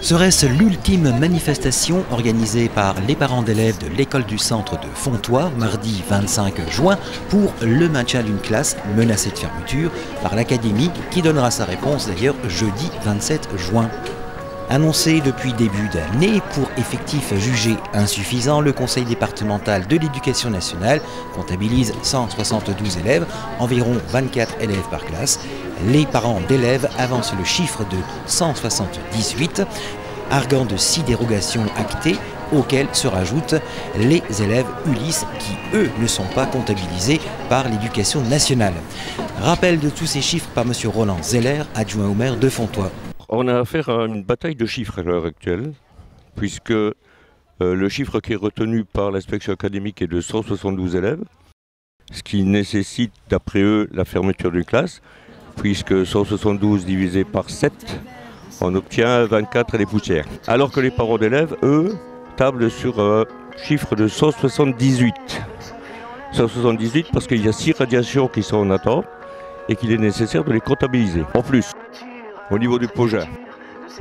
Serait-ce l'ultime manifestation organisée par les parents d'élèves de l'école du centre de Fontoy, mardi 25 juin, pour le maintien d'une classe menacée de fermeture par l'académie qui donnera sa réponse d'ailleurs jeudi 27 juin. Annoncé depuis début d'année, pour effectifs jugés insuffisants, le conseil départemental de l'éducation nationale comptabilise 172 élèves, environ 24 élèves par classe. Les parents d'élèves avancent le chiffre de 178, arguant de 6 dérogations actées, auxquelles se rajoutent les élèves Ulysse qui, eux, ne sont pas comptabilisés par l'éducation nationale. Rappel de tous ces chiffres par M. Roland Zeller, adjoint au maire de Fontoy. On a affaire à une bataille de chiffres à l'heure actuelle, puisque le chiffre qui est retenu par l'inspection académique est de 172 élèves, ce qui nécessite, d'après eux, la fermeture d'une classe, puisque 172 divisé par 7, on obtient 24 et des poussières. Alors que les parents d'élèves, eux, tablent sur un chiffre de 178. 178 parce qu'il y a 6 radiations qui sont en attente et qu'il est nécessaire de les comptabiliser. En plus, au niveau du projet,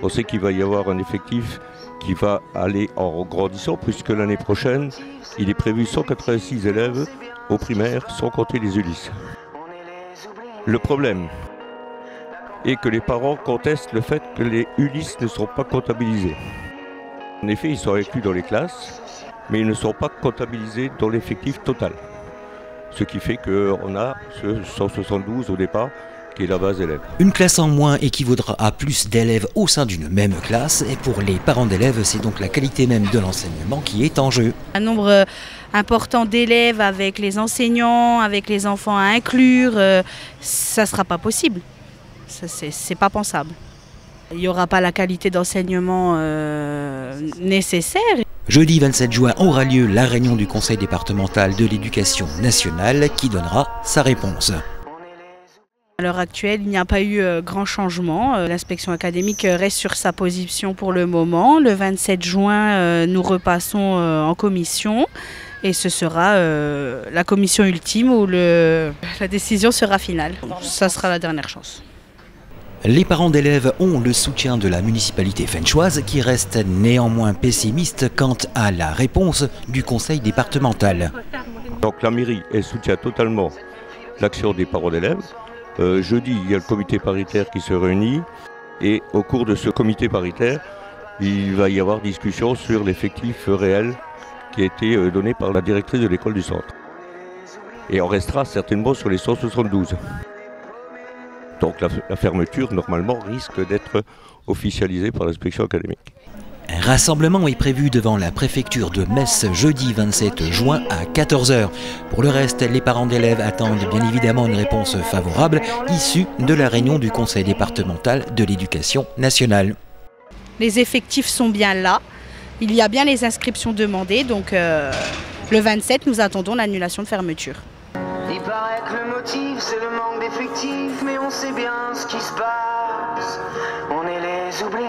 on sait qu'il va y avoir un effectif qui va aller en grandissant puisque l'année prochaine, il est prévu 186 élèves au primaire sans compter les Ulysses. Le problème est que les parents contestent le fait que les Ulysses ne sont pas comptabilisés. En effet, ils sont inclus dans les classes, mais ils ne sont pas comptabilisés dans l'effectif total. Ce qui fait qu'on a ce 172 au départ, qui est la base élève. Une classe en moins équivaudra à plus d'élèves au sein d'une même classe et pour les parents d'élèves, c'est donc la qualité même de l'enseignement qui est en jeu. Un nombre important d'élèves avec les enseignants, avec les enfants à inclure, ça ne sera pas possible. C'est pas pensable. Il n'y aura pas la qualité d'enseignement nécessaire. Jeudi 27 juin aura lieu la réunion du conseil départemental de l'éducation nationale qui donnera sa réponse. À l'heure actuelle, il n'y a pas eu grand changement. L'inspection académique reste sur sa position pour le moment. Le 27 juin, nous repassons en commission et ce sera la commission ultime où la décision sera finale. Ça sera la dernière chance. Les parents d'élèves ont le soutien de la municipalité fenchoise qui reste néanmoins pessimiste quant à la réponse du conseil départemental. Donc la mairie elle soutient totalement l'action des parents d'élèves. Jeudi, il y a le comité paritaire qui se réunit et au cours de ce comité paritaire, il va y avoir discussion sur l'effectif réel qui a été donné par la directrice de l'école du centre. Et on restera certainement sur les 172. Donc la fermeture, normalement, risque d'être officialisée par l'inspection académique. Un rassemblement est prévu devant la préfecture de Metz jeudi 27 juin à 14 h. Pour le reste, les parents d'élèves attendent bien évidemment une réponse favorable issue de la réunion du conseil départemental de l'éducation nationale. Les effectifs sont bien là, il y a bien les inscriptions demandées, donc le 27 nous attendons l'annulation de fermeture. Il paraît que le motif c'est le manque d'effectifs, mais on sait bien ce qui se passe, on est les oubliés.